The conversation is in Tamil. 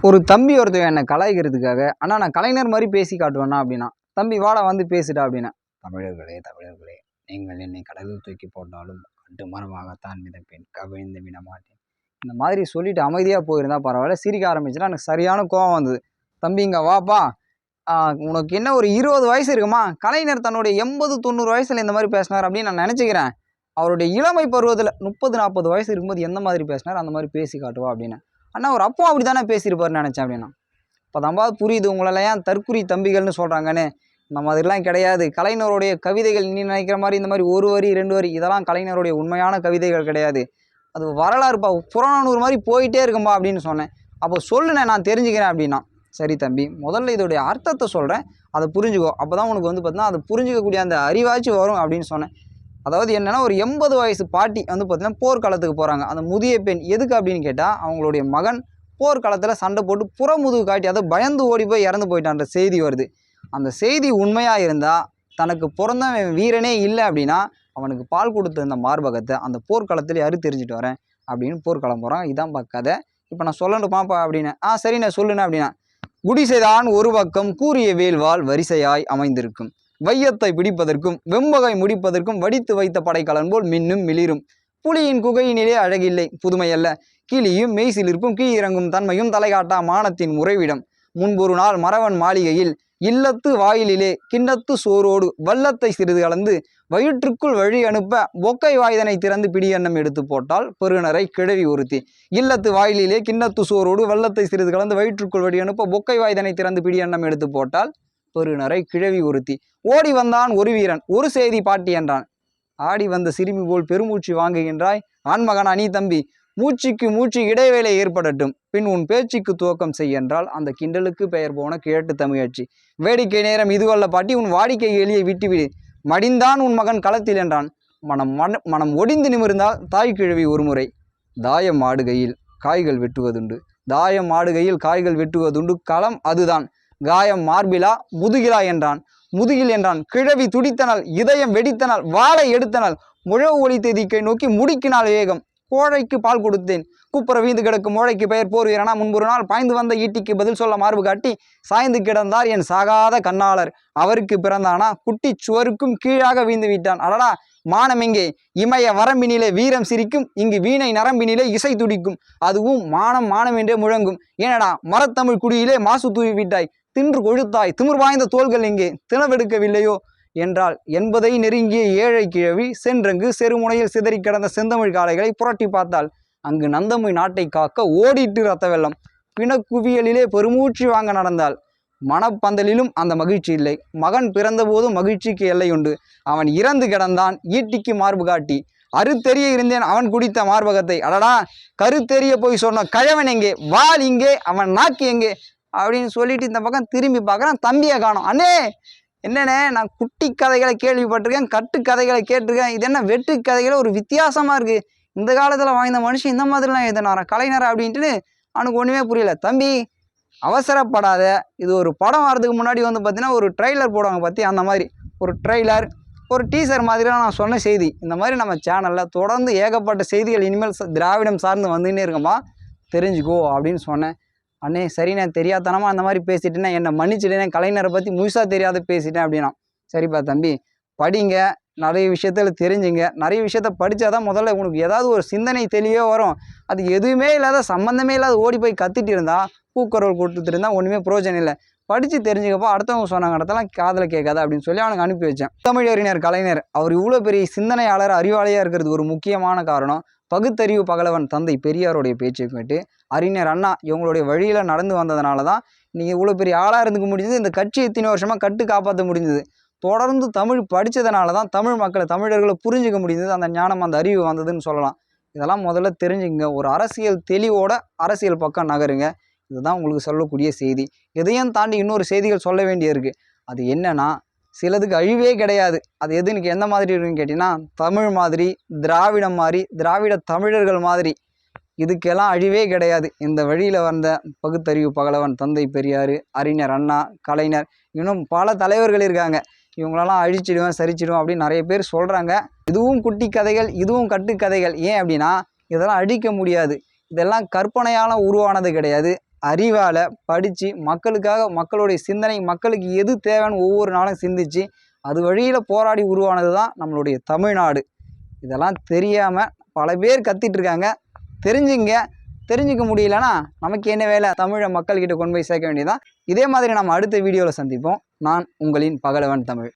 ஒரு தம்பி ஒருத்தன் என்னை கலாய்க்கிறதுக்காக, "அண்ணா நான் கலைஞர் மாரி பேசி காட்டுவேண்ணா" அப்படின்னா. "தம்பி வாடா வந்து பேசுடா" அப்படின்னேன். "தமிழர்களே தமிழர்களே, நீங்கள் என்னை கடலில் தூக்கி போட்டாலும் கட்டுமரமாகத்தான் மிதப்பேன், கவிழ்ந்து விடமாட்டேன்." இந்த மாதிரி சொல்லிட்டு அமைதியா போயிருந்தா பரவாயில்ல. சிரிக்க ஆரம்பிச்சுட்டா எனக்கு சரியான கோவம் வந்தது. "தம்பி இங்க வாப்பா, உனக்கு என்ன ஒரு 20 வயசு இருக்குமா? கலைஞர் தன்னுடைய 80, 90 வயசுல இந்த மாதிரி பேசினார் அப்படின்னு நான் நினைச்சுக்கிறேன். அவருடைய இளமை பருவத்தில் 30, 40 வயசு இருக்கும்போது எந்த மாதிரி பேசினார் அந்த மாதிரி பேசி காட்டுவா" அப்படின்னு. "அண்ணா ஒரு அப்போ அப்படி தானே பேசியிருப்பாருன்னு நினச்சேன்" அப்படின்னா. "இப்போ தான்பாவது புரியுது உங்களெல்லாம் ஏன் தற்குறி தம்பிகள்னு சொல்கிறாங்கன்னு. இந்த மாதிரிலாம் கிடையாது. கலைஞருடைய கவிதைகள் நீ நினைக்கிற மாதிரி இந்த மாதிரி ஒரு வரி 2 வரி இதெல்லாம் கலைஞருடைய உண்மையான கவிதைகள் கிடையாது. அது வரலாறுப்பா, புறநானூறு மாதிரி போயிட்டே இருக்கும்பா" அப்படின்னு சொன்னேன். "அப்போ சொல்லுண்ணே நான் தெரிஞ்சுக்கிறேன்" அப்படின்னா. "சரி தம்பி, முதல்ல இதோடைய அர்த்தத்தை சொல்கிறேன், அதை புரிஞ்சுக்கோ. அப்போ தான் உனக்கு வந்து பார்த்தீங்கன்னா அதை புரிஞ்சிக்கக்கூடிய அந்த அறிவாச்சும் வரும்" அப்படின்னு சொன்னேன். அதாவது என்னென்னா, ஒரு 80 வயசு பாட்டி வந்து பார்த்தீங்கன்னா போர்க்களத்துக்கு போகிறாங்க. அந்த முதிய பெண் எதுக்கு அப்படின்னு கேட்டால், அவங்களுடைய மகன் போர்க்களத்தில் சண்டை போட்டு புறமுதுகு காட்டி, அதை பயந்து ஓடி போய் இறந்து போயிட்டான்ற செய்தி வருது. அந்த செய்தி உண்மையாக இருந்தால், தனக்கு பிறந்தவன் வீரனே இல்லை அப்படின்னா, அவனுக்கு பால் கொடுத்த இந்த மார்பகத்தை அந்த போர்க்களத்தில் தெரிஞ்சுட்டு வரேன் அப்படின்னு போர்க்களம் போகிறான். இதான்ப்பா கதை. இப்போ நான் சொல்லணுமாப்பா அப்படின்னு. சரி நான் சொல்லுண்ணே அப்படின்னா. "குடிசைதான் ஒரு பக்கம் கூறிய வேல்வாள் வரிசையாய் அமைந்திருக்கும். வையத்தை பிடிப்பதற்கும் வெம்பகை முடிப்பதற்கும் வடித்து வைத்த படைக்கலன் போல் மின்னும் மிளிரும். புலியின் குகையினிலே அழகில்லை புதுமையல்ல. கிளியும் மெய்சிலிருப்பும் கீழிறங்கும் தன்மையும் தலைகாட்டா மானத்தின் முறைவிடம். முன்பொரு நாள் மறவன் மாளிகையில் இல்லத்து வாயிலிலே கிண்ணத்து சோரோடு வல்லத்தை சிறிது கலந்து வயிற்றுக்குள் வழி அனுப்ப பொக்கை வாய்தனை திறந்து பிடியன்னம் எடுத்து போட்டால் பெருநரை கிழவி ஒருத்தி. இல்லத்து வாயிலிலே கிண்ணத்து சோரோடு வல்லத்தை சிறிது கலந்து வயிற்றுக்குள் வழி அனுப்ப பொக்கை வாய்தனை திறந்து பிடியன்னம் எடுத்து போட்டால் பெருநரை கிழவி ஒருத்தி. ஓடி வந்தான் ஒரு வீரன், ஒரு செய்தி பாட்டி என்றான். ஆடி வந்த சிறுமி போல் பெருமூச்சு வாங்குகின்றாய், ஆண்மகனா நீ தம்பி? மூச்சுக்கு மூச்சு இடைவேளை ஏற்படட்டும், பின் உன் பேச்சுக்கு துவக்கம் செய்" என்றால் அந்த கிண்டலுக்கு பெயர் போன கிழட்டு தமிழச்சி. "வேடிக்கை நேரம் இதுவல்ல பாட்டி, உன் வாடிக்கை எலியை விட்டுவிடு, மடிந்தான் உன் மகன் களத்தில்" என்றான். மனம் ஒடிந்து நிமிர்ந்தால் தாய் கிழவி ஒருமுறை. "தாயம் ஆடுகையில் காய்கள் வெட்டுவதுண்டு, தாயம் ஆடுகையில் காய்கள் வெட்டுவதுண்டு, களம் அதுதான். காயம் மார்பிலா முதுகிலா" என்றான். "முதுகில்" என்றான். கிழவி துடித்தனால், இதயம் வெடித்தனால், வாளை எடுத்தனால், முழவு ஒலித்த திக்கை நோக்கி முடுக்கினால் வேகம். "கோழைக்கு பால் கொடுத்தேன், கூப்புற வீந்து கிடக்கும் மோழைக்கு பெயர் போர் வீரனா? முன்பொரு நாள் பாய்ந்து வந்த ஈட்டிக்கு பதில் சொல்ல மார்பு காட்டி சாய்ந்து கிடந்தார் என் சாகாத கண்ணாளர். அவருக்கு பிறந்தானா? குட்டி சுவருக்கும் கீழாக வீழ்ந்து விட்டான். அடடா, மானம் எங்கே? இமய வரம்பினிலே வீரம் சிரிக்கும், இங்கு வீணை நரம்பினிலே இசை துடிக்கும். அதுவும் மானம் மானம் என்றே முழங்கும். ஏனடா மரத்தமிழ் குடியிலே மாசு தூவி விட்டாய்? தின்று கொழுத்தாய், திமிர் வாய்ந்த தோள்கள் எங்கே? தினவெடுக்கவில்லையோ" என்றால் 80 நெருங்கிய ஏழை கிழவி சென்றங்கு செருமுனையில் சிதறி கிடந்த செந்தமிழ் காளைகளை புரட்டி பார்த்தாள். அங்கு நந்தமிழ் நாட்டை காக்க ஓடிட்டு ரத்த வெள்ளம். பிணக்குவியலிலே பெருமூச்சு வாங்க நடந்தாள். மனப்பந்தலிலும் அந்த மகிழ்ச்சி இல்லை. மகன் பிறந்தபோதும் மகிழ்ச்சிக்கு எல்லையுண்டு. அவன் இறந்து கிடந்தான் ஈட்டிக்கு மார்பு காட்டி. அறுத்தெறிய இருந்தேன் அவன் குடித்த மார்பகத்தை. அடடா, கருத்தெறிய போய் சொன்ன கழவன் எங்கே? வாள் இங்கே, அவன் நாக்கு எங்கே? அப்படின்னு சொல்லிட்டு இந்த பக்கம் திரும்பி பார்க்குறான். தம்பியை காணோம். "அண்ணே என்னண்ணே, நான் குட்டி கதைகளை கேள்விப்பட்டிருக்கேன், கட்டு கதைகளை கேட்டிருக்கேன், இது என்ன வெட்டு கதைகளை ஒரு வித்தியாசமாக இருக்குது. இந்த காலத்தில் வாழ்ந்த மனுஷன் இந்த மாதிரிலாம் எழுதினாரா கலைஞர்?" அப்படின்ட்டுன்னு அவனுக்கு ஒன்றுமே புரியல. "தம்பி அவசரப்படாத, இது ஒரு படம் வர்றதுக்கு முன்னாடி வந்து பார்த்தீங்கன்னா ஒரு ட்ரெய்லர் போடுவாங்க பற்றி, அந்த மாதிரி ஒரு ட்ரெய்லர், ஒரு டீசர் மாதிரிலாம் நான் சொன்ன செய்தி. இந்த மாதிரி நம்ம சேனலில் தொடர்ந்து ஏகப்பட்ட செய்திகள் இனிமேல் திராவிடம் சார்ந்து வந்துன்னே இருக்கம்பா, தெரிஞ்சுக்கோ" அப்படின்னு சொன்னேன். "அண்ணே சரிண்ணே, தெரியாதனமா அந்த மாதிரி பேசிட்டேன்னா என்னை மன்னிச்சிட்டேனே, கலைஞரை பற்றி முழுசாக தெரியாத பேசிட்டேன்" அப்படின்னா. "சரிப்பா தம்பி, படிங்க, நிறைய விஷயத்தில் தெரிஞ்சுங்க. நிறைய விஷயத்த படித்தா தான் முதல்ல உனக்கு ஏதாவது ஒரு சிந்தனை தெளிவே வரும். அது எதுவுமே இல்லாத சம்மந்தமே இல்லாத ஓடி போய் கத்திட்டு இருந்தா, கூக்குரல் கொடுத்துட்டு இருந்தால் ஒன்றுமே பிரயோஜனம் இல்லை. படித்து தெரிஞ்சுக்கப்போ, அடுத்தவங்க சொன்னாங்க இடத்தெல்லாம் காதில் கேட்காத" அப்படின்னு சொல்லி அவனுக்கு அனுப்பி வச்சேன். தமிழறிஞர் கலைஞர் அவர் இவ்வளோ பெரிய சிந்தனையாளர், அறிவாளியாக இருக்கிறதுக்கு ஒரு முக்கியமான காரணம், பகுத்தறிவு பகலவன் தந்தை பெரியாருடைய பேச்சை கேட்டு அறிஞர் அண்ணா இவங்களுடைய வழியில் நடந்து வந்ததுனால தான் நீங்கள் இவ்வளோ பெரிய ஆளாக இருந்துக்க முடிஞ்சது. இந்த கட்சி இத்தனை வருஷமாக கட்டு காப்பாற்ற முடிஞ்சது. தொடர்ந்து தமிழ் படித்ததுனால தான் தமிழ் மக்களை, தமிழர்களை புரிஞ்சிக்க முடிஞ்சது. அந்த ஞானம், அந்த அறிவு வந்ததுன்னு சொல்லலாம். இதெல்லாம் முதல்ல தெரிஞ்சுங்க. ஒரு அரசியல் தெளிவோட அரசியல் பக்கம் நகருங்க. இதுதான் உங்களுக்கு சொல்லக்கூடிய செய்தி. இதையும் தாண்டி இன்னொரு செய்திகள் சொல்ல வேண்டிய இருக்குது. அது என்னன்னா, சிலதுக்கு அழிவே கிடையாது. அது எதுன்னு எந்த மாதிரி இருக்குன்னு கேட்டிங்கன்னா, தமிழ் மாதிரி, திராவிடம் மாதிரி, திராவிட தமிழர்கள் மாதிரி இதுக்கெல்லாம் அழிவே கிடையாது. இந்த வழியில் வந்த பகுத்தறிவு பகலவன் தந்தை பெரியார், அறிஞர் அண்ணா, கலைஞர், இன்னும் பல தலைவர்கள் இருக்காங்க. இவங்களெல்லாம் அழிச்சிடுவேன், சரிச்சிடுவேன் அப்படின்னு நிறைய பேர் சொல்கிறாங்க. இதுவும் குட்டி கதைகள், இதுவும் கட்டுக்கதைகள். ஏன் அப்படின்னா, இதெல்லாம் அழிக்க முடியாது. இதெல்லாம் கற்பனையால் உருவானது கிடையாது. அறிவால் படித்து மக்களுக்காக மக்களுடைய சிந்தனை மக்களுக்கு எது தேவைன்னு ஒவ்வொரு நாளும் சிந்தித்து அது வழியில் போராடி உருவானது தான் நம்மளுடைய தமிழ்நாடு. இதெல்லாம் தெரியாமல் பல பேர் கத்திட்டு இருக்காங்க. தெரிஞ்சுக்க முடியலன்னா நமக்கு என்ன வேலை, தமிழை மக்கள்கிட்ட கொண்டு போய் சேர்க்க வேண்டியதான். இதே மாதிரி நம்ம அடுத்த வீடியோவில் சந்திப்போம். நான் உங்களின் பகலவன் தமிழ்.